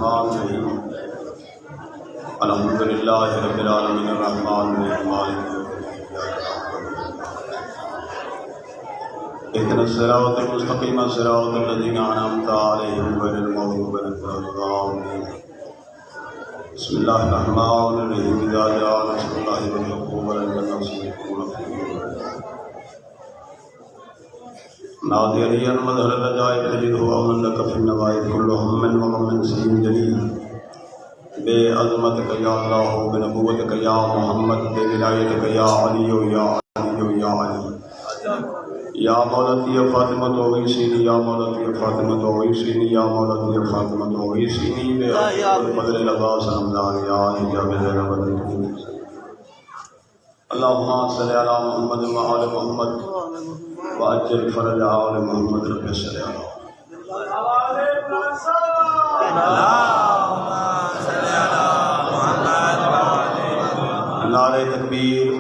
الرحمن الرحیم الحمدللہ رب العالمین الرحمن الرحیم مالک اهدنا الصراط المستقیم صراط الذین انعمت علیہم غیر المغضوب علیہم ولا الضالین بسم اللہ الرحمن الرحیم اذا جاء نصر اللہ والفتح ورأيت الناس يدخلون في دين الله نادي عليا المظهر العجائب تجده أمن لك في النوائب كل هم وغم سليم جليل بعظمتك يا الله بنبوتك يا محمد بولايتك يا علي يا علي يا علي يا مولاتي يا فاطمة وغيثيني يا مولاتي يا فاطمة وغيثيني يا مولاتي يا فاطمة وغيثيني بفضل العباس الحمدان يا حجاب الزرابة اللهم صل على محمد وعلى محمد وأجل فرج آل محمد رب صل على نعرہ تکبیر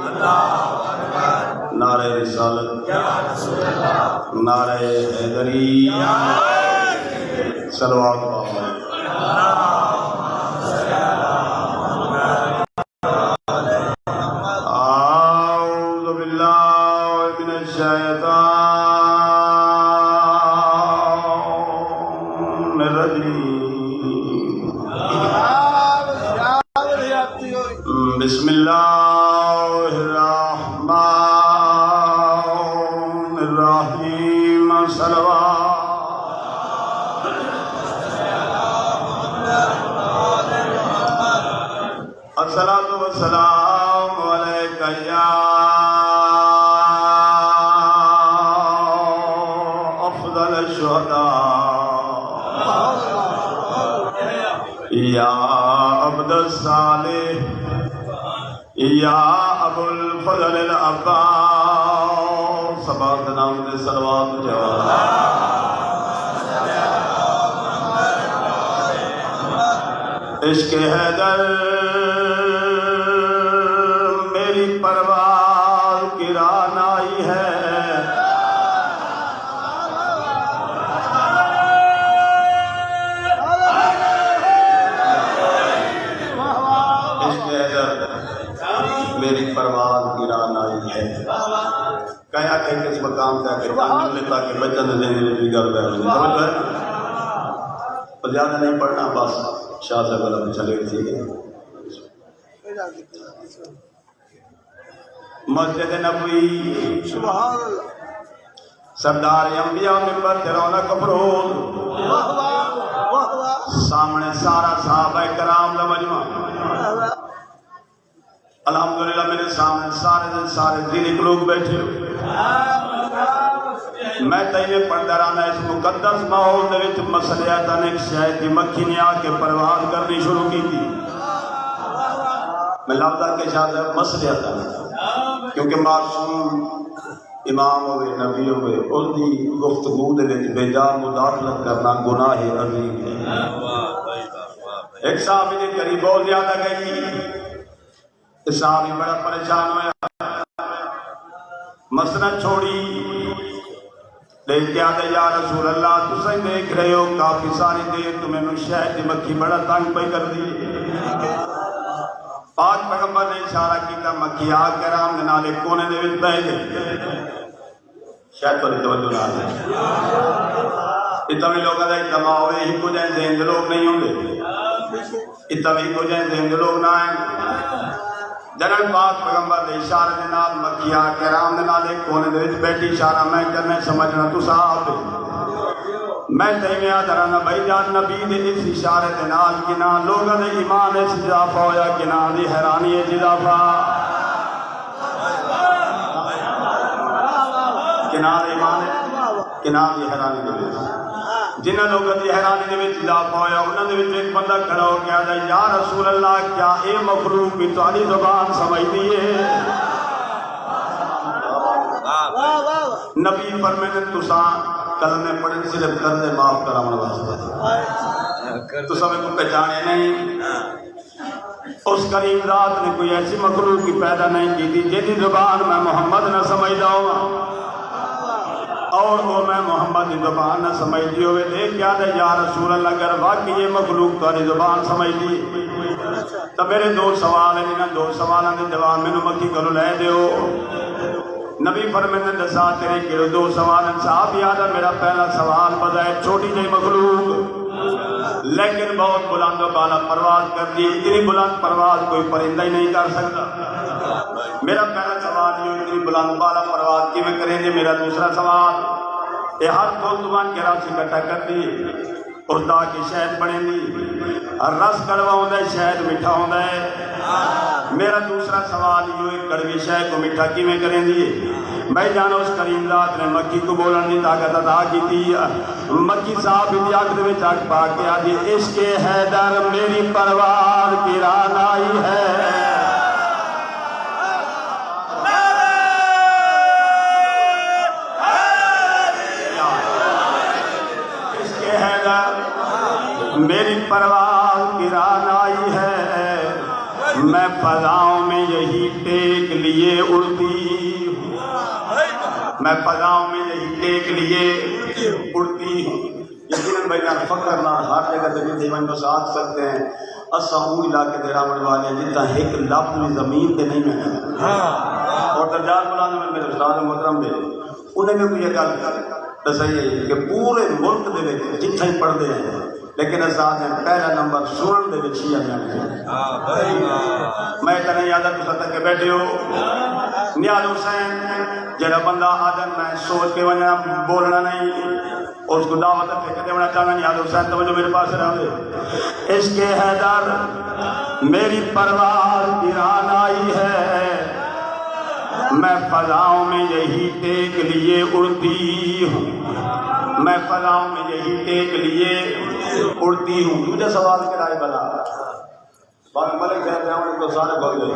نعرہ رسالت نعرہ حیدری صلوات بسم اللہ الرحمن الرحیم صلوات الصلاۃ والسلام علیک یا افضل الشہداء یا عبد الصالح یا ابو الفضل العباس سبات نام دے صلوات عشق حیدر میری پرواز کی رانائی ہے میری پرواز کی رانائی ہے کہا کہ کس مقام کا کہ تعمیر لیتا کہ بچہ نے دینے لگی گھر بیٹھ تو زیادہ نہیں پڑھنا بس شاہ صاحب اللہ چلے گئے مسجد نبوی سردار انبیاء ممبر سے رونق افروز سامنے سارا صحابہ کرام دا مجمع الحمدللہ میرے سامنے سارے دین لوگ بیٹھے میں تینے پڑھتا رہا اس مقدس ماحول دے وچ مسئلہ تن ایک شاید کی مکھی نے آ کے پرواز کرنی شروع کی تھی میں لفظہ کے شاید مسئلہ تن کیونکہ معصوم امام ہوئے نبی ہوئے اس دی گفتگو دے وچ بے جا مداخلت کرنا گناہ عظیم ہے ایک صحابی نے قریب بہت زیادہ گئی صحابی بڑا پریشان ہویا مسئلہ چھوڑی لیکن کیا دے یا رسول اللہ تسیں دیکھ رہے ہو کافی ساری دیر تمہیں شہد دی مکھی بڑا تنگ پہ کر دی پاک پیغمبر نے اشارہ کیتا مکھی آگ کے رام دنالے کونے دے وچ بہ گئے شاید پر توجہ نہ دے اتنا بھی لوگوں کا اجتماع ہوئے ہی کو جائیں دیں لوگ نہیں ہوں گے اتنا بھی کو جائیں دیں لوگ نہ آئیں جنرل پاک پیغمبر دے اشارے دے نال مکھی آ کے رام دے نال ایک کونے دے وچ بیٹھی اشارہ میں کرنے سمجھنا تو صاحب میں تیمیا درانا بھائی جان نبی دے اس اشارے دے نال کنا لوگوں دے ایمان اس اضافہ ہویا کنا دی حیرانی ہے اضافہ کنا دی ایمان کنا دی حیرانی دے جنہ لوگوں کی حیرانی دے وچ اضافہ ہویا انہاں دے وچ ایک بندہ کھڑا ہو کے آیا یا رسول اللہ کیا اے مخلوق بھی تہاڈی زبان سمجھدی ہے نبی فرماتے تساں کلمے پڑھن صرف کردے معاف کراون واسطے تساں کو پہچانے نہیں اس کریم ذات نے کوئی ایسی مخلوق کی پیدا نہیں کی تھی جہی زبان میں محمد نہ سمجھدا ہوں اور وہ میں محمد کی زبان نہ سمجھتی ہوئے دیکھ کیا دے یا رسول اللہ اگر واقعی یہ مخلوق تاری زبان سمجھ لی تو میرے دو سوال ہیں جنہاں دو سوالوں کے جواب میں مکی کرو لے دیو نبی فرمائے دسا تیرے کیڑے دو سوال ہیں صاحب یاد ہے میرا پہلا سوال بظاہر چھوٹی جی مخلوق لیکن بہت بلند و بالا پرواز کرتی ہے اتنی بلند پرواز کوئی پرندہ ہی نہیں کر سکتا میرا پہلا سوال یہ اتنی بلند بالا پرواز کی میں کریں گے میرا دوسرا سوال یہ ہر کھول زبان کے راس اکٹھا کرتی ہے اور دا کی شہد بنے دی رس کڑوا ہوتا ہے شہد میٹھا ہوتا ہے میرا دوسرا سوال یہ کڑوی شہد کو میٹھا کی میں کریں دی میں جانا اس کریم ذات نے مکی کو بولن دی طاقت عطا کی تھی مکی صاحب دی آخر میں چاک پاک کے آجی عشق حیدر میری پروار کی رانائی ہے میری پرواز گران آئی ہے میں فضاؤں میں یہی ٹیک لیے اڑتی ہوں میں فضاؤں میں یہی ٹیک لیے اڑتی ہوں یقیناً بھائی جان فخر نہ ہر جگہ زمین دیوان کو ساتھ سکتے ہیں اساؤں علاقے دے رامن والے جتنا ایک لفظ زمین تے نہیں میں اور درجات مولانا میں میرے استاد محترم دے انہیں میں کوئی یہ گل دسائی ہے کہ پورے ملک دے وچ جتھے ہی پڑھتے ہیں لیکن اساد نے پہلا نمبر سنن دے وچ شیعہ میں اتنا یاد ہے تساں تک بیٹھے ہو نیاز حسین جڑا بندہ آدم میں سوچ کے وجہ بولنا نہیں اور اس کو دعوت فکر دینا چاہنا نیاز حسین توجہ میرے پاس رہ دے عشق حیدر میری پرواز گران آئی ہے میں فضاؤں میں یہی ٹیک لیے اڑتی ہوں میں فضاؤں میں یہی ٹیک لیے اڑتی ہوں مجھے سوال کرائے بلا ملک صاحب نے تو سارے بھگ گئے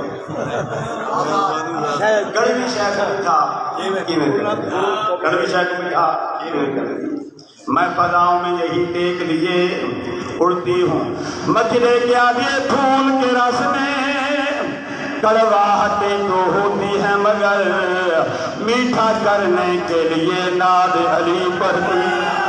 کڑوی شے کا میٹھا کڑوی شے کا میٹھا میں فضاؤں میں یہی ٹیک لیے اڑتی ہوں مچھلے کے آگے پھول کے رس میں کڑواہٹیں تو ہوتی ہیں مگر میٹھا کرنے کے لیے ناد علی پڑتی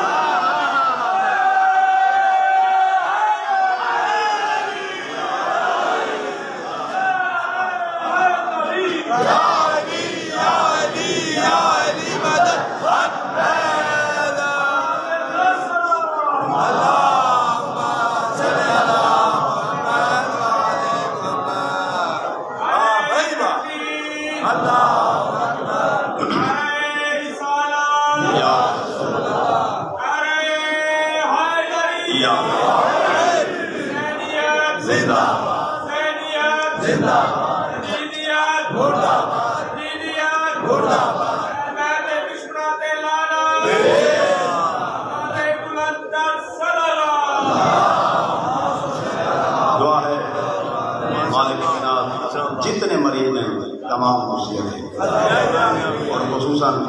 جتنے مریض ہیں تمام خوشیت ہیں اور خصوصاً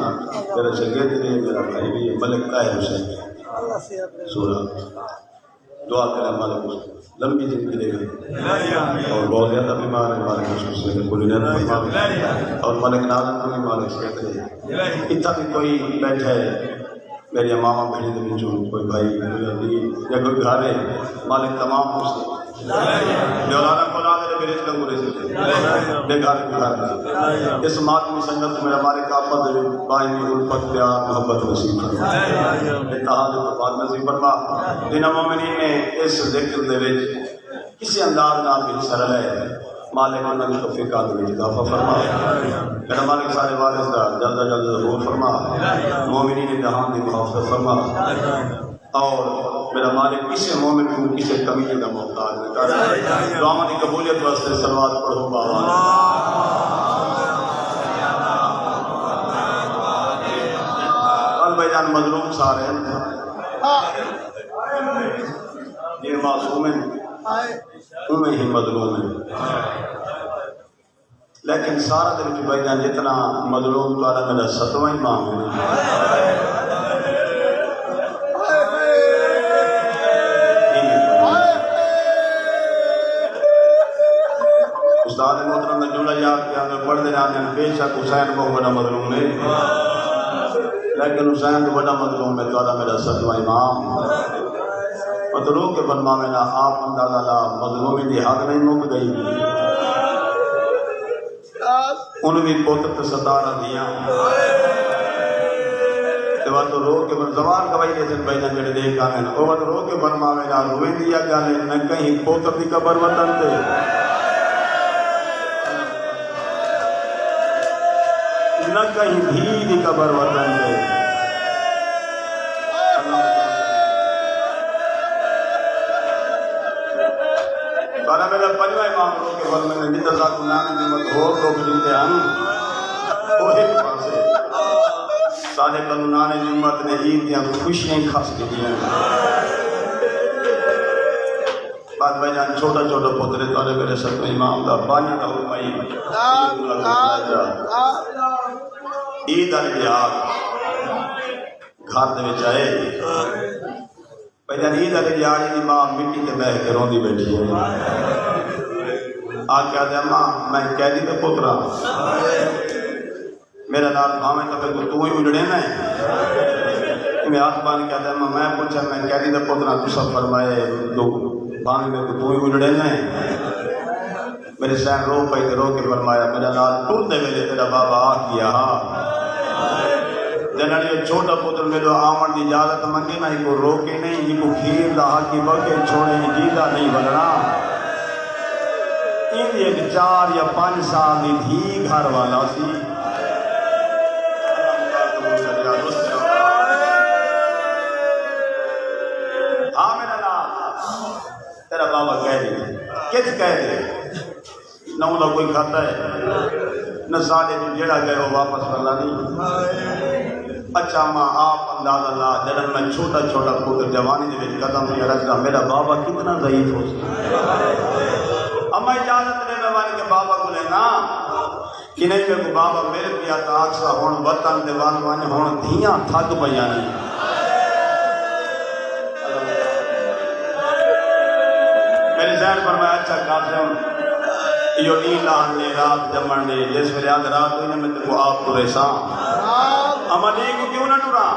میرے شگرد نے میرا بھائی بھی ملک طاہر حسین سورہ دعا کریں مالک لمبی زندگی دے گئے اور بہت زیادہ بیمار ہے مالک خصوصی نے کوئی نہیں فرمائے اور ملک نازم کو بھی مالک شیخ ہے اتنا بھی کوئی بیٹھا ہے میری ماما بہنی دے بچوں کوئی بھائی کوئی عزیز یا کوئی گھر ہے مالک تمام خوش مولانا خدا میرے میرے کا پورے سے بے گھر کے گھر اس ماتمی سنگت میرا مالک آفت دے باہمی الفت پیار محبت نصیب فرما اتحاد وفاق نصیب فرما جن مومنین نے اس ذکر دے وچ کسی انداز نال بھی حصہ لے مالک انہاں دی توفیقات وچ اضافہ فرما میرا مالک سارے وارث دا جلد جلد ظہور فرما مومنین جہان دی محافظت فرما اور میرا مالک کسی مومن کو کسی کمی کا محتاج نہ کر دعا کی قبولیت واسطے صلوات پڑھو بابا بھائی جان مظلوم سارے یہ معصوم ہیں انہیں ہی مظلوم ہیں لیکن سارا دن کی بھائی جان جتنا مظلوم تو میرا 7واں امام ہے استاد محترم نے جملہ یاد کیا میں پڑھ دے رہا ہوں بے شک حسین بہت بڑا مظلوم ہے لیکن حسین تو بڑا مظلوم ہے تو میرا ستواں امام مدرو کے فرما میں نہ آپ اندازہ لا مظلومی دی حق نہیں مک گئی انہوں بھی پوتر ستارہ دیا تو رو کے زبان گوائی لیتے پہلے جڑے دیکھ آنے وہ رو کے فرما میں نہ روئے دیا گالے نہ کہیں پوتر دی قبر وطن تے نہ کہیں دھی دی قبر وطن تے کہنا میرا پنجوہ امام رو کے فرما میں جتا ساتھ نامی نعمت ہو تو بجھتے ہم وہ ایک پاسے سارے قانونان نعمت نے عید دیا خوشیاں خاص کے دیا بعد میں جان چھوٹا چھوٹا پترے تارے میرے سب امام دا بانیا دا حرمائی عید علی آگ گھار دے وچ آئے پہلے عید علی آگ امام مٹی تے بہ کے روندی بیٹھی ہے آگ کہا دے اماں میں قیدی تے پترا میرا نام بھاویں تو تو ہی اجڑے نا میں آسمان کہتا ہے میں پوچھا میں قیدی دا پترا تو سب فرمائے دو بھاویں میں تو ہی اجڑے نا میرے سین رو پہ رو کے فرمایا میرا نام ٹور دے ویلے تیرا بابا آ کیا جنہاں یہ چھوٹا پتر میرے آمن دی اجازت منگی نہ کو روکے نہیں یہ کو کھیر دا حقی بکے چھوڑے جیدہ نہیں بلنا ان ایک 4 یا 5 سال دی دھی گھر والا سی تیرا بابا کہہ دے کچھ کہہ دے نہ انہوں کوئی کھاتا ہے نہ سادے جو جڑا گئے وہ واپس کرنا نہیں اچھا ماں آپ انداز اللہ جنہاں میں چھوٹا چھوٹا پتر جوانی دے وچ قدم نہیں رکھتا میرا بابا کتنا ضعیف ہو سکتا اما اجازت دے میں کے بابا کو لینا کہ نہیں میں کو بابا میرے پیا تا آکسا ہون وطن دے وان ہون دھیاں تھک پیا نہیں ذہن پر میں اچھا قاسم یہ نیل آنے رات جمعن نے جس میں یاد رات ہوئی نے میں تے کو آپ کو ریسان اما نہیں کو کیوں نہ ٹورا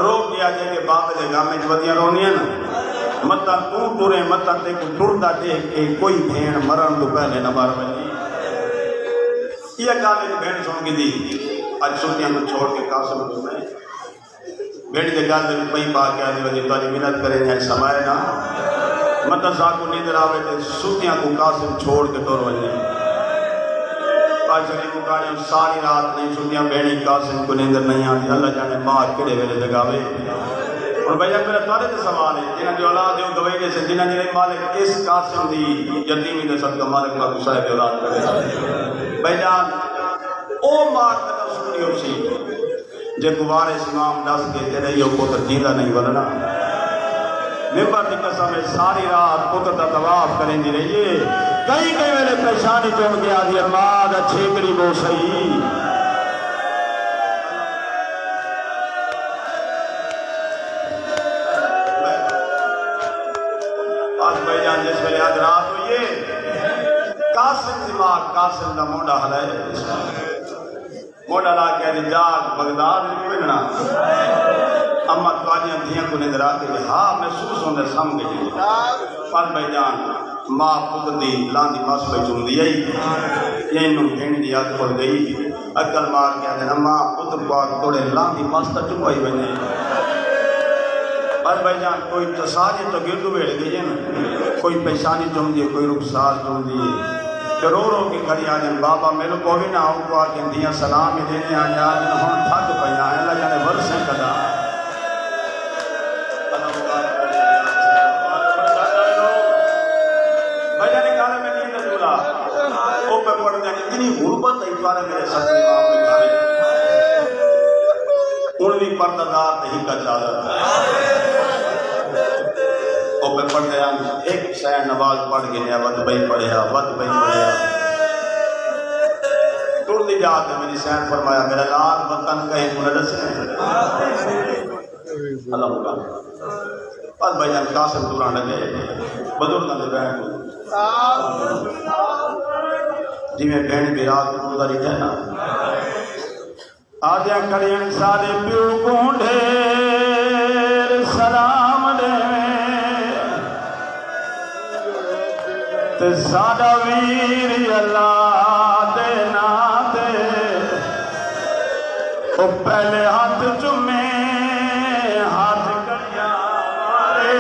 روک دیا جائے کہ باپ دے گاہ میں جودیاں رونی ہیں مطا تو ٹورے مطا تے کو ٹوردا دیکھ کے کوئی بھین مرن تو پہلے نہ مار بنی یہ گال ایک بھین سن کی دی آج سنیاں کو چھوڑ کے قاسم کو میں بھین دے گال دے پہی پا کے آدھی وجہ تاری منت کریں ہیں سمائے نا مطلب ساکو نیدر آوے تھے سوتیاں کو قاسم چھوڑ کے طور وجہ پاچھنے کو کہا ساری رات نہیں سوتیاں بینی قاسم کو نیدر نہیں آتی اللہ جانے ماں کڑے ویلے لگاوے اور بھائی میرا تارے سے سوال ہے جنہاں جو اولاد دیو گوئے جیسے جنہاں جنہاں مالک اس قاسم دی یتیمی دے صدقہ مالک کا گسائے دے اولاد کرے بھائی جان او ماں کا سنی ہو سی جے گوارے امام دس کے تیرے یہ پوتر جیدہ نہیں بلنا ممبر دی قسم ہے ساری رات پتر دا طواف کریں دی رہیے کئی کئی ویلے پریشانی چون گیا دی ماں دا چھیکڑی بو سہی آج بھائی جان جس ویلے آج رات ہوئیے قاسم دماغ قاسم دا موڈا حلائے موڈا لا کے دی جاگ بغداد نہیں بننا اما تواجیاں دھیاں کو نیدر آتے ہیں ہاں محسوس ہوندے سمجھے جی پر بھائی جان ماں پتر دی لاندی ماس پہ چون دی آئی یہ انہوں بھین دی آت پڑ گئی اکل مار کیا دینا ماں پتر کو آت توڑے لاندی ماس تا چکوائی بنے پر بھائی جان کوئی تصاجے تو گردو بیٹھ گئی ہے نا کوئی پیشانی چون دی کوئی رخصار چون دی رو رو کے کھڑی آجن بابا میرے کو بھی نہ ہو کو آکے دیا سلام ہی دینے آجن آجن ہون تھک پہیا ہے اللہ جانے ورسیں کدا بجانے کھانے میں نہیں نجولا او پہ پڑھ جانے اتنی غربت ہے اتوارے میرے سکر امام میں کھانے ان بھی پرددار نہیں کا چادر او پہ پڑھ گیا ایک سین نواز پڑھ گیا ود بھئی پڑھیا ود بھئی پڑھیا ٹور دی جاتے میری سین فرمایا میرا لال وطن کہیں مندس ہے اللہ مکہ بس بھائی جان قاسم دوران لگے بدرگاں دے بہن جی میں بہن بھی رات کو گزاری ہے نا آدھا کرین سارے پیو کو ڈھیر سلام دے تے ساڈا ویر اللہ دے ناتے او پہلے ہاتھ چومے ہاتھ کڑیا والے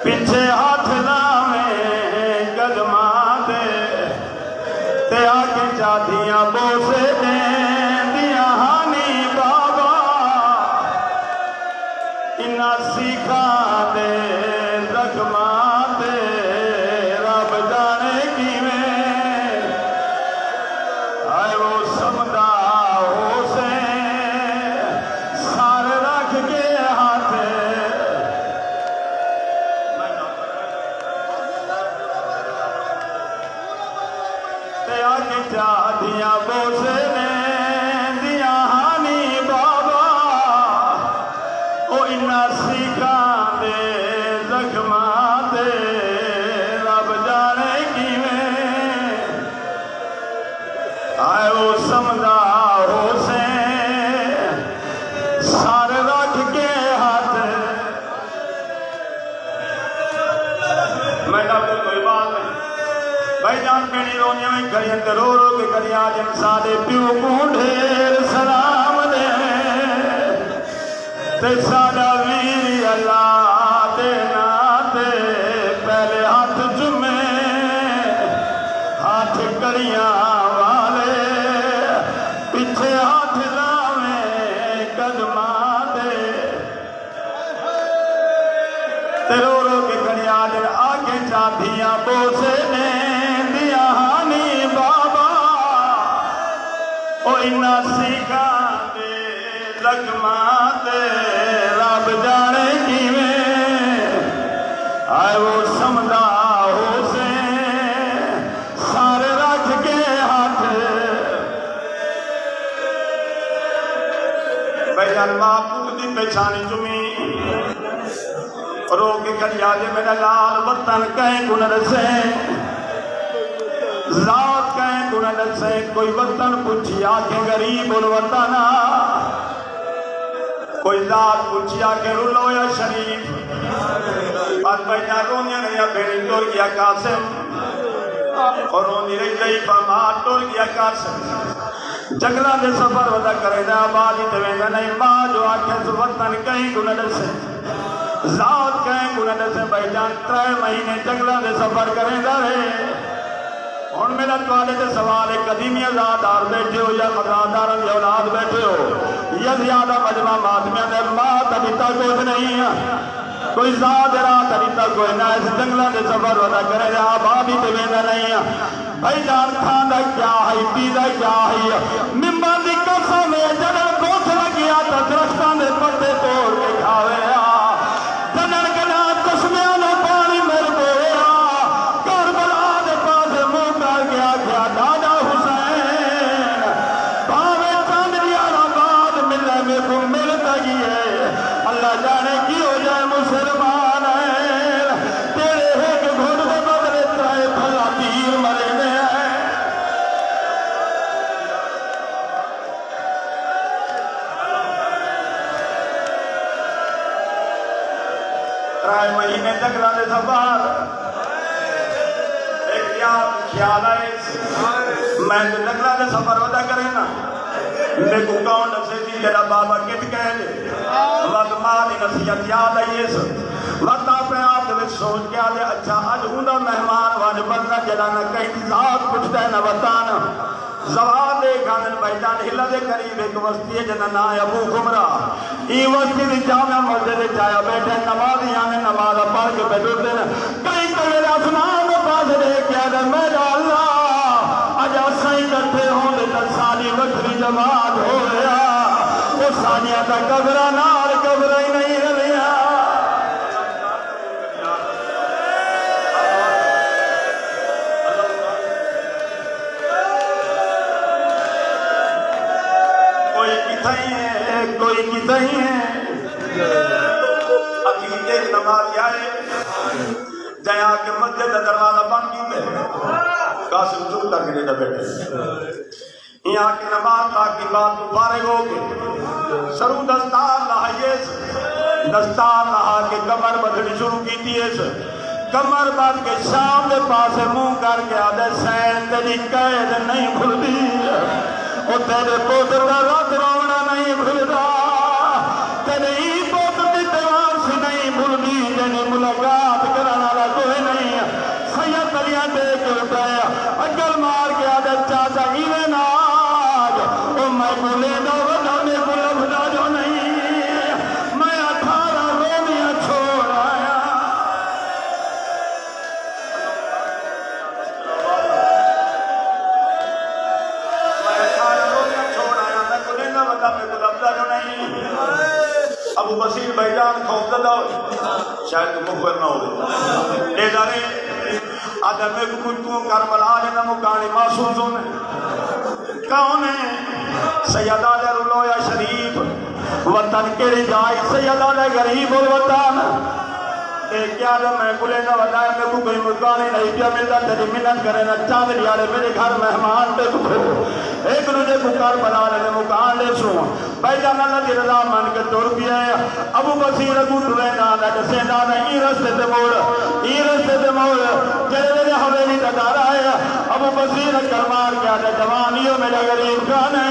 پیچھے ہاتھ لاویں قدماں دے تے آگے جادیاں بوسے دیں دیاں ہانی بابا انہاں سیکھا دے زخماں دے رب جانے کیویں آئے وہ سمدہ ہو سے سار رکھ کے ہاتھ تے آگے جادیاں بوسے دیں دیاں ہانی بابا او انہاں سیکھاں دے زخماں دے رب جانے کیویں آئے وہ سمجھا ہو سے سار رکھ کے ہاتھ میں ڈاکٹر کوئی بات نہیں بھائی جان پینی رونیاں میں کھڑی اندر رو رو کے کھڑی آج انسانے پیو کو ڈھیر سلام دے تے ساڈا ویر اللہ دے ناتے پہلے ہاتھ چومے ہاتھ کڑیاں والے پیچھے ہاتھ لاویں قدماں دے تے رو رو کے کھڑی آج آگے جادیاں بوسے دیں دیاں ہانی بابا او انہاں سیکھاں دے زخماں دے رب جانے کیویں آئے وہ سمجھا ہو سے سارے رکھ کے ہاتھ بھائی جان معقول دی پہچانی چمی رو کے کھڑی آجے میرا لال وطن کہیں کو نہ رسے ذات کہیں کو نہ رسے کوئی وطن پوچھی آکے غریب الوطنہ کوئی ذات پوچھی آکے رولو یا شریف بات بھائی جان رونی رہی بینی ٹور گیا قاسم اور رونی رہی ضعیفہ ماں ٹور گیا قاسم جنگلہ دے سفر ودا کرے دا آبادی دوینا نہیں ماں جو آکے وطن کہیں کو نہ رسے ذات کہیں گناہ سے بھائی جان 3 مہینے جنگلہ دے سفر کریں دا رہے اور میرا توالے سے سوال ہے قدیمی ازادار بیٹھے ہو یا مقادار یا اولاد بیٹھے ہو یا زیادہ مجمع مادمیاں دے ماں تبیتا کوئی نہیں ہے کوئی ذات رات تبیتا کوئی نہ اس جنگلہ دے سفر ودا کریں دا آبادی دوینا نہیں ہے بھائی جان کھانا کیا ہے پیدا کیا ہے ممبر دی قصہ میں جنر گوتھ لگیا تا درختان دے پردے توڑ کے کھاوے مہینے جنگلہ دے سفر ایک خیال آئے میں جنگلہ دے سفر ودا کریں نا میں کو کون نفسے تھی جڑا بابا کت کہہ لے وقت مالی نصیحت یاد آئیے سو وقت آپ آپ دے سوچ کے آلے اچھا آج ہوندا مہمان واجہ بدنا جلانا کہیں ذات کچھ دے نہ بتانا زواد دے گاندن بیجان ہلا دے قریب ایک وستی ہے جنہ نا ابو خمرہ ای وستی دی جامعہ مسجد چایا بیٹھے نمازی آنے نماز پڑھ کے بیٹھو دے کہیں تو میرے آسمان میں پاس دے کیا دے میرا اللہ اجا سائیں کٹھے ہوں دے تک سالی وقتی جماعت ہو رہا وہ سانیہ تا قبرہ نال قبرہ ہی نہیں رہیا کوئی کی نہیں ہے عقیدے نماز آئے جہاں کے مسجد دروازہ بند کی ہے قاسم چپ کر کے بیٹھے یہاں کے نبات تاکہ بات فارغ ہو گئے سرو دستار لہائیے دستار لہا کے کمر بدھنی شروع کی تھی کمر بدھ کے شام دے پاس منہ کر کے آدھے سین تیری قید نہیں بھول دی او تیرے پوتر دا رات رونا نہیں بھولدا تیرے پوتر دی دیوار سے نہیں بھول دی جنہیں ملاقات کرانا لا کوئی نہیں سید علیہ دے کے اٹھایا اگر مار کے آدھے چاچا ایوے ناج او میں بھولے دا ودا میں بھلا جو نہیں میں 18 رومیاں چھوڑ آیا ابو بصیر بھائی جان خوفزدہ ہو شاید مخبر نہ ہو اے دارے آدھر میں کچھوں کربلا جنہ مکانی محسوس ہونے کون ہے سیدہ دے رلویا شریف وطن کے رجائی سیدہ دے غریب الوطن ایک کیا دے میں کلے نہ ودائے میں کو کوئی مکانی نہیں پیا ملتا تیری منت کرے نہ چاند لیارے میرے گھر مہمان دے کو ایک نجھے کو کربلا لے مکان لے سو بھائی جانا اللہ کی رضا مان کے دور پیا ہے ابو بصیر ابو ٹرین آنا جسے نانا ای رستے تے موڑ جلے میرے حویلی تدارا ہے ابو بصیر کرمار کیا دے جوانیوں میرے غریب کھانے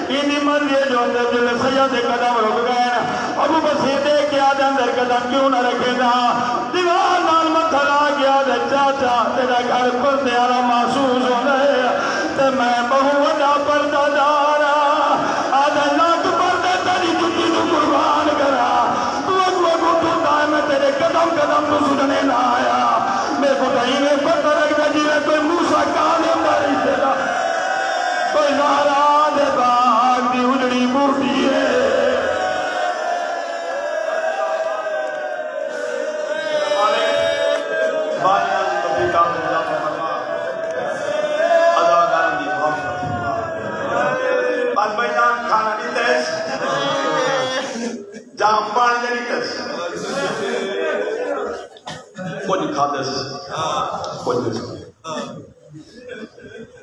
انہی مرضی جو اندر جلے سید قدم رک گئے ابو بصیر دے کیا دے اندر قدم کیوں نہ رکھے دا دیوار نال متھلا گیا دے چاچا تیرا گھر پر دیارا محسوس ہو رہے تے میں بہو وجہ پردہ دارا آدھے لاکھ پردے تیری جتی تو قربان کرا میں تیرے قدم قدم تو سننے نہ آیا میں کو کہیں میں پتہ رکھ دے جی میں کوئی موسیٰ کانے ماری تیرا کوئی زہرا دے باغ دی اجڑی بوٹی ہے جام پان جنی کس کچھ کھادس کچھ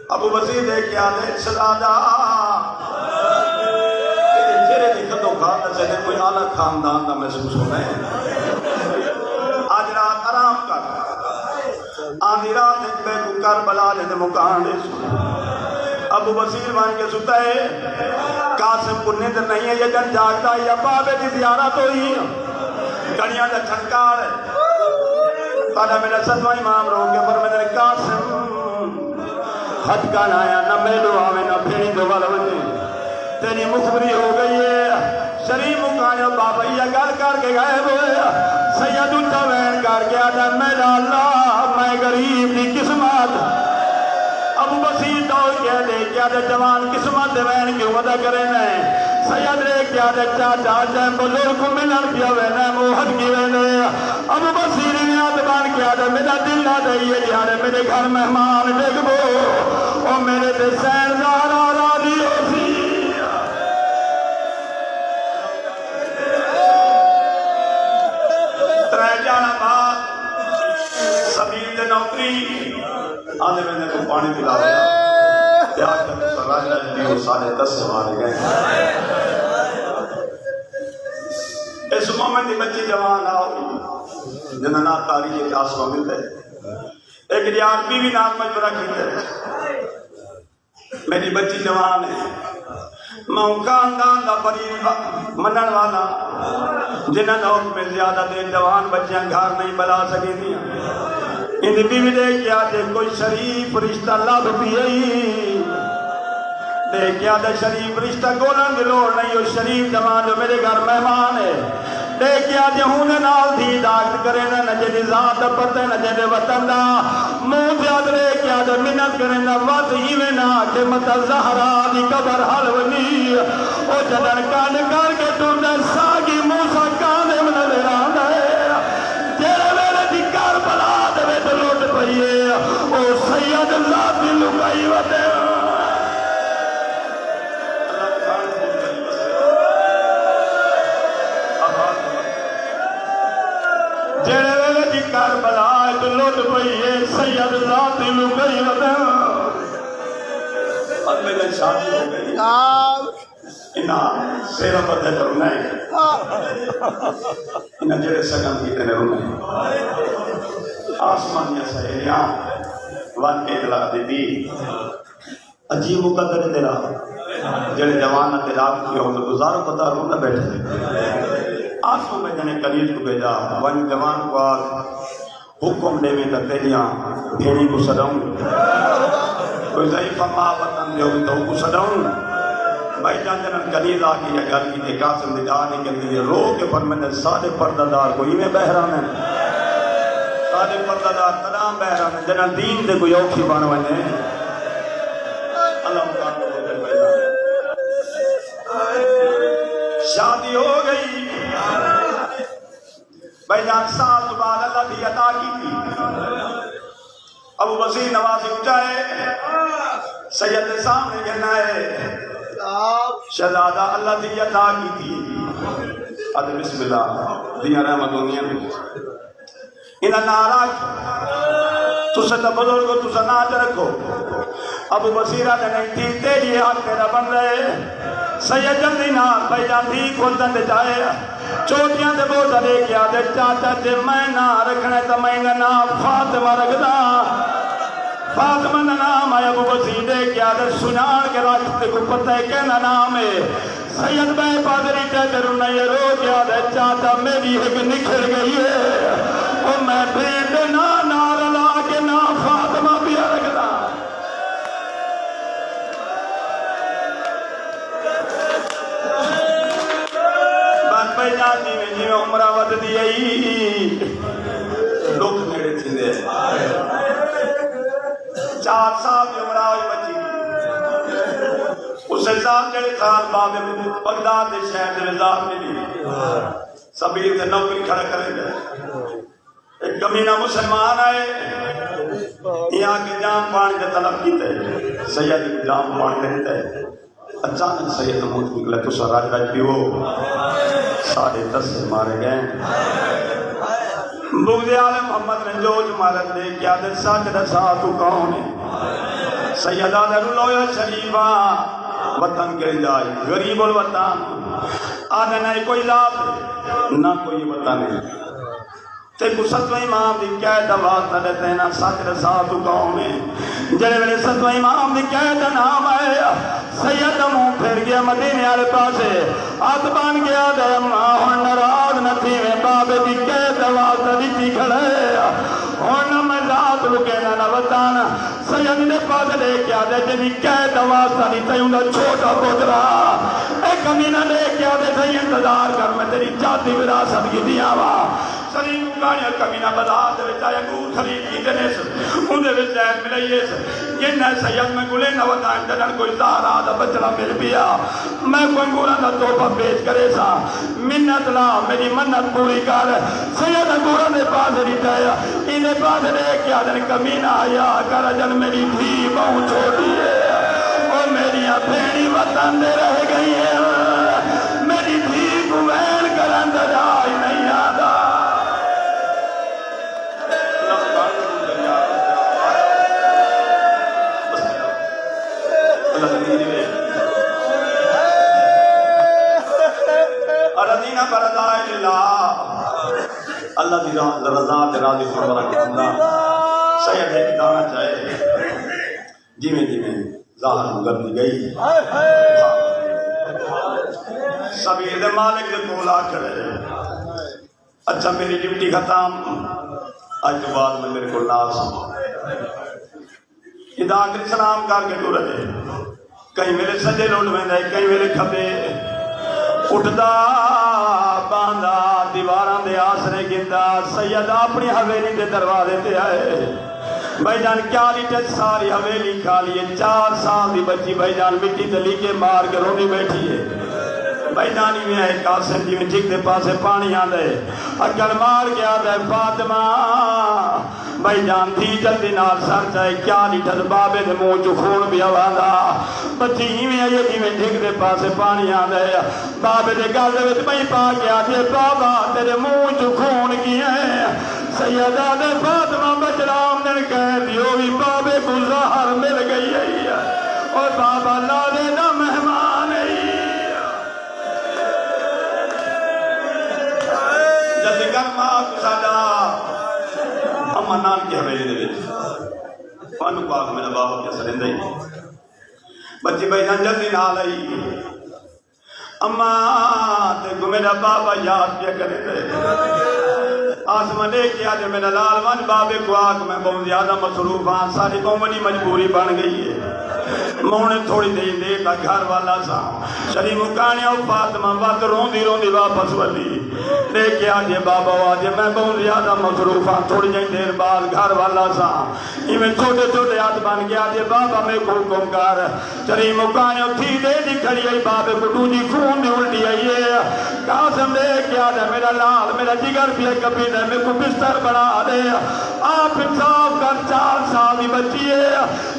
ابو بصیر دیکھ کے آدھے شدادا تیرے چہرے دیکھا تو کھادس ہے کوئی اعلیٰ خاندان دا محسوس ہونا ہے آج رات آرام کر آدھی رات ایک بے کو کربلا لے مکان دے سو ابو بصیر مان کے ستا ہے قاسم کو نیند نہیں ہے یہ جن جاگتا ہے یا بابے کی زیارت ہوئی گڑیاں دا چھنکار ہے پادا میرا صدوہ امام رو کے پر میں نے قاسم خط کا نایا نہ میلو آوے نہ پھیری دو والونے تیری مخبری ہو گئی ہے شریف مکانے بابا یہ گل کر کے گئے ہوئے سید اچھا وین کر کے آدھا میرا اللہ میں غریب دی قسمت ابو بصیر دوڑ کیا دے کیا دے جوان قسمت دے وین کیوں ودا کرے نئے سید رے کیا دے چاچا جائیں بزرگ کو ملن کیا وینے موحد کی وینے ابو بصیر نیاد بان کیا دے میرا دل نہ دے یہ جہارے میرے گھر مہمان دیکھ بو او میرے دے سین زہرا راضی ہو سی ترہ جانا بات سبیل دے نوکری آنے میں نے کو پانی پلا دیا پیار کرنے پر راجہ جنہی وہ سارے 10 سے مارے گئے اس مومن دی بچی جوان آؤ جنہاں نا تاریخ ایک آسمہ ملتے ایک ریاض بھی نام مجبرہ کیتے میری بچی جوان ہے میں خاندان دا پریب منن والا جنہاں نوک میں زیادہ دیر جوان بچیاں گھر نہیں بلا سکے دیا ان بیوی دے کیا دے کوئی شریف رشتہ لب پیئی دے کیا دے شریف رشتہ گولن دلوڑ نہیں ہو شریف جوان جو میرے گھر مہمان ہے دے کیا دے ہونے نال تھی داکت کرے نا نجے دی ذات پتے نجے دے وطن دا منہ زیاد رے کیا دے منت کرے نا وط ہیوے نا کہ متا زہرا دی قبر حلونی او جدن کان کر کے تم دے ساگی موسیٰ کانے من لران ہے جیرے میرے دی کربلا دے تو لوٹ پئیے او سید اللہ دی لکائی وطے جیڑے ویلے دی کربلا تو لوٹ پئیے سید اللہ دی لکائی وطے اب میرے شادی ہو گئی انہاں سیرہ بدے تو نہیں انہاں جڑے سگن کی تنے رونے آسمانیاں سہیلیاں وان کے اطلاع دی دی عجیب مقدر تیرا جڑے جوان تے رات کی ہو تو گزارو پتہ رونا بیٹھے آسمان میں جنے کلیج کو بھیجا ون جوان کو آگ حکم دے میں تیریاں بھیڑی کو صداؤں کوئی ضعیفہ ماں وطن دے ہوگی تو کو صداؤں بھائی جان جنن کلیج آگی یا گھر کی تے قاسم دے جانے کے لیے رو کے پر میں نے سادے پردہ دار کو ہی میں بہران ہے سادے پردہ دار تدام بہران ہے جنن دین دے کوئی اوکھی بانوائنے اللہ مقام کو دے بہران شادی ہو گئی بھائی جان سال بعد اللہ کی عطا کی تھی ابو بصیر نوازی اٹھائے سید نے سامنے کہنا ہے شہزادہ اللہ کی عطا کی تھی ادھے بسم اللہ دیا رحمت دنیا انہا ناراج تو سے بزرگ تو سے ناچ رکھو ابو بصیرہ نے نہیں تھی تیری ہاتھ میرا بن رہے سید جلدی نار بھائی جان تھی کھولتن دے جائے چوٹیاں دے بوزہ لے کیا دے چاچا جے میں نہ رکھنے تا میں نام فاطمہ رکھ دا فاطمہ نہ نام آیا ابو بصیر دے کیا دے سنان کے راستے کو پتہ ہے کہنا نام ہے سید بے پادری تے رونا یہ رو کیا دے چاچا میری ایک نکھر گئی ہے اور میں بھیڑ نہ نار لا کے نہ فاطمہ بھی رکھ دا بھائی جان جی میں عمرہ ود دیئی لوگ میرے تھی دے 4 سال کی عمرہ ہوئی بچی اسے سال جڑے سال بعد بغداد دے شہر دے وزار ملی سبیر سے نوکری کھڑا کریں گے ایک کمینہ مسلمان آئے یہاں کے جام پانی دے طلب کی تے سید جام پانی دیتے اچانک سید موت نکلے تو سر راج راج پیو 10:30 سے مارے گئے بغض آل محمد نے جوش مارت دے کیا دے سچ دسا تو کون ہے سیدہ در لویا شریفہ وطن کے جائے غریب الوطن آدھے نہ کوئی ذات نہ کوئی وطن ہے تے کو ستوہ امام دی کہہ دوا تلتے نا سچ دسا تو کون ہے جڑے میرے ستوہ امام دی کہہ دا نام آیا سید منہ پھر گیا مدینے والے پاسے ہاتھ بان گیا دے ہن ناراض نہ تھی میں بابے دی کہہ دوا تلی کھڑے ہن میں ذات لکے نہ وطن سید نے پاس لے کیا دے جنی کہہ دوا تلی تیوں دا چھوٹا پوترا ایک کمینہ لے کیا دے تھی انتظار کر میں تیری جاتی وراثت کی دیا وا سلیم گاڑیاں کمینہ بازار دے وچ آیا گور خرید کی دنس اندے وچ زہر ملئیس یہ نہ سید میں گلے نہ وطن جنن کوئی زہرا دا بچڑا مل پیا میں کوئی گورا دا توپا پیش کرے سا منت لا میری منت پوری کر سید گورا نے پاس ریٹایا انہیں پاس لے کیا دن کمینہ آیا کر جن میری بھی بہو چھوٹی ہے اور میری بھیڑی وطن دے رہ گئی ہے میری بھی گوین کر اندر آئی نہیں آدھا رضینا برضا اللہ اللہ دی رضا تے راضی فرما کے بندہ سید ایک دانا چاہے جی میں ظاہر گردی گئی سبیر دے مالک دے مولا کرے اچھا میری ڈیوٹی ختم آج کے بعد میں میرے کو ناس ادا کر سلام کر کے ٹور دے کہیں میرے سجے لوٹ میں دے کہیں میرے کھبے اٹھدا باندھا دیواراں دے آسرے گندا سید اپنی حویلی دے دروازے تے آئے بھائی جان کیا لیٹے ساری حویلی کھا لیے 4 سال دی بچی بھائی جان مٹی تے لیکے مار کے رونی بیٹھی ہے بھائی جانی میں آئے قاسم جی میں جگ دے پاسے پانی آدھے اکل مار کے آدھے فاطمہ بھائی جان تھی جلدی نال سر چاہے کیا لیٹر بابے دے منہ جو خون بھی آواندا بچی میں آئے جی میں جگ دے پاسے پانی آدھے بابے دے گل دے وچ میں پا کے آدھے بابا تیرے منہ جو خون کی ہے سیدہ دے فاطمہ بچرام دن کہہ دیو بھی بابے کو زہر مل گئی ہے اور بابا لالے دا مہمان جلدی کر ماں ساڈا اما نان کی حویلی دے وچ پانو پاک میرا بابا کیا سرندہ ہی بچی بھائی جان جلدی نال آئی اما دیکھو میرا بابا یاد کیا کرے دے آسمان لے کے آجے میرا لال من بابے کو آگ میں بہت زیادہ مصروف ہاں ساری قومنی مجبوری بن گئی ہے مونے تھوڑی دے تا گھر والا سا شری مکانیا فاطمہ بات روندی واپس والی لے کے آجے بابا آجے میں بہت زیادہ مصروف ہاں تھوڑی جائیں دیر بعد گھر والا سا میں چھوٹے ہاتھ بن گیا آجے بابا میں کو حکم کر شری مکانیا تھی دے دی کھڑی آئی بابے کو ٹوجی خون میں الٹی آئی ہے قاسم لے کے آجے میرا لال میرا جگر بھی ہے کبھی نے میں کو بستر بنا دے آپ انصاف کر 4 سال دی بچی ہے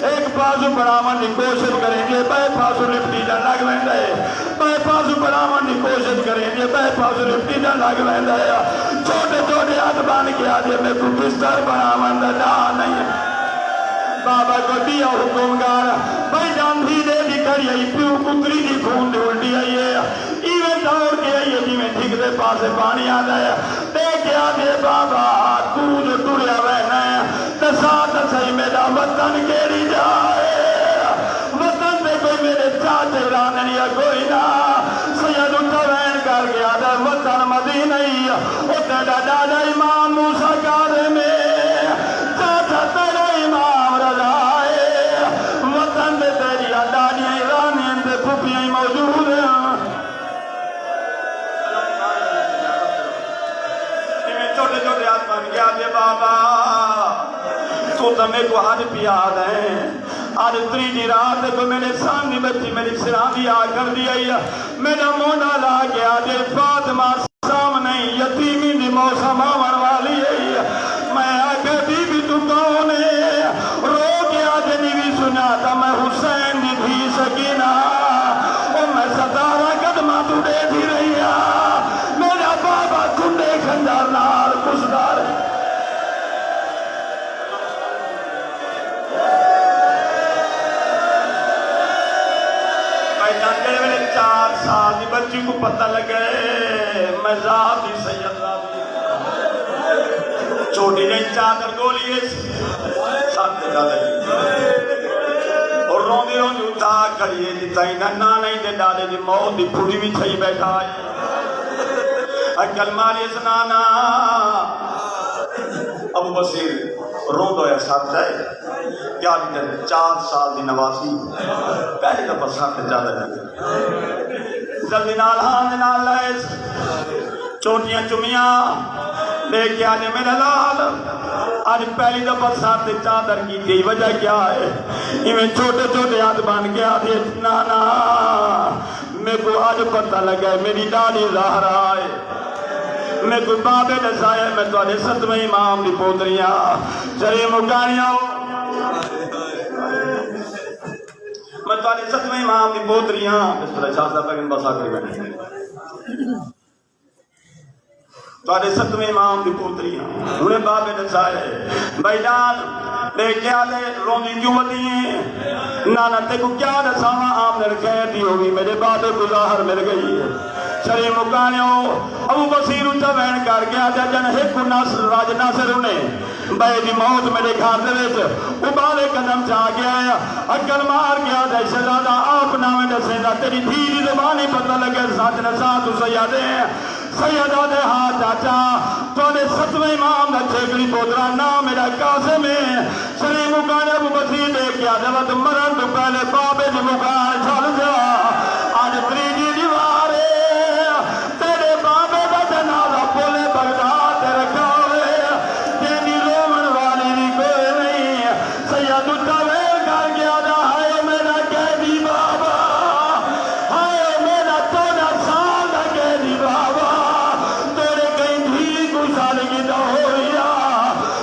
ایک بازو بڑھاون کی کوشش کریں گے بے پاسو لپٹی جا لگ ویندے بے پاسو بڑھاون کی کوشش کریں گے بے پاسو لپٹی جا لگ ویندے چھوٹے ہاتھ بن کے آجے میں کو بستر بڑھاون دا نا نہیں بابا کو دیا حکم کر بھائی جان بھی دے دی کری آئی پیو کتری دی خون دے الٹی آئی ہے ایویں دوڑ کے آئی ہے جی میں ٹھیک دے پاسے پانی آدھا ہے دیکھ آدھے بابا تو جو ٹوریا رہنا ہے تسات صحیح میرا وطن کیڑی جائے وطن پہ کوئی میرے چاچے راننی ہے کوئی نہ سید اٹھا رہن کر گیا دا وطن مدینہ ہی اتنے دادا امام موسیٰ کارے میں چاچا تیرے امام رضائے وطن پہ تیری دادی رانی اندے پھوپیاں موجود ہیں چھوٹے ہاتھ بن گیا دے بابا تو تمہیں کو حج پیا دیں آج تریجی رات کو میرے سامنے بچی میری سرابی آ کر دیا میرا موڈا لا گیا دے فاطمہ سامنے یتیمی دی موسم آون والی ہے میں آگے بی تو کون ہے رو گیا جنی بھی سنا تھا میں حسین دی بھی سکینہ اور میں 17 قدمہ تو دے دی رہی میرا بابا کنڈے خندار نار کسدار میں جانتے میرے 4 سال دی بچی کو پتہ لگے میں ذات ہی سید راضی چھوٹی جائیں چادر گولی ہے ساتھ چادر اور روندی اٹھا کریے جتا ہی نہ نہیں دے ڈالے دی موت دی پھوڑی بھی چھئی بیٹھا ہے اکل مالی سنانا ابو بصیر رون دویا ساتھ جائے کیا دیتے 4 سال دی نواسی پہلی دفعہ ساتھ جادہ جاتے جلدی نال ہاں نال لائز چوٹیاں چمیاں لے کے آنے میرا لال آج پہلی دفعہ ساتھ چادر کی تھی وجہ کیا ہے میں چھوٹے ہاتھ بن گیا دے نانا میں کو آج پتہ لگا ہے میری ڈالی ظاہر آئے میں کوئی بابے نسائے میں تو آجے 7ویں امام دی پوتریاں چرے مکانیاں میں تو آجے 7ویں امام دی پوتریاں اس طرح شاہ صاحب لیکن بس آکری بیٹھے تو آجے 7ویں امام دی پوتریاں انہیں بابے نسائے بھائی جان لے کیا لے روندی کیوں بدی ہیں نانا تے کو کیا نسانا آمدر خیر دی ہوگی میرے بابے کو ظاہر مل گئی ہے شری مکانیوں ابو بصیر اچھا بہن کر گیا جن ایک راج ناصر انہیں بے دی موت میرے گھر دے وچ ابالے قدم چاہ گیا ہے اکل مار گیا دے شہزادہ آپ نامے دسینا تیری دھیری زبانی پتہ لگے ساتھ نسا تو سیادے سیدہ دے ہاں چاچا تو نے 7ویں امام دا چھیکڑی پوترا نام میرا قاسم ہے شری مکان ابو بصیر دے کیا جب مرن تو پہلے بابے دی مکان چھل جا آج تریجی دیوارے تیرے بابے دا جنازہ پولے بغداد رکھا ہوئے تیری رومن والی بھی کوئی نہیں سید اٹھا ویل کر گیا دا ہے میرا قیدی بابا ہے میرا 14 سال دا قیدی بابا تیرے کہیں بھی گزار کی دا ہویا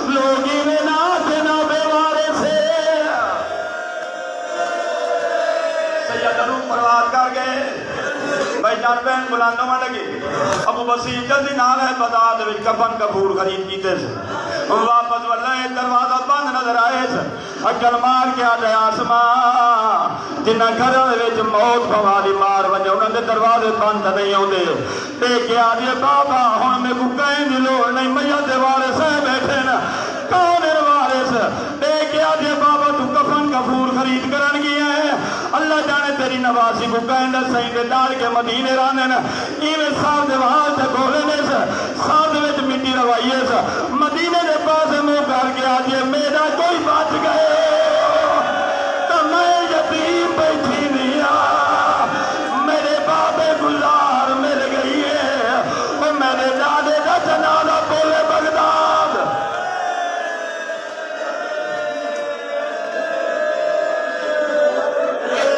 لوگی میں ناچنا بیوارے سے سید روح پرواد کر گئے بھائی جان بہن بلاندوں میں لگے ابو بصیر جلدی نال ہے بازار دے کفن کپور خرید کیتے سے واپس واللہ دروازہ بند نظر نظر آئے اکل مار کے آدھے آسمان جنہ گھروں وچ موت پوا دی مار وجہ انہوں نے دروازے بند نہیں ہوتے دیکھ کے آدھے بابا ہن میں کو کہیں دی لوڑ نہیں میت دے وارث بیٹھے نا کون ہے وارث دیکھ کے آدھے بابا تو کفن کفور خرید کرن گیا ہے اللہ جانے تیری نواسی کو کہیں دے صحیح دے ڈال کے مدینے رانے نا ایویں صاحب دے وہاں سے کھولے نے صاحب دے وچ مٹی روائیے مدینے دے پاس منہ کر کے آ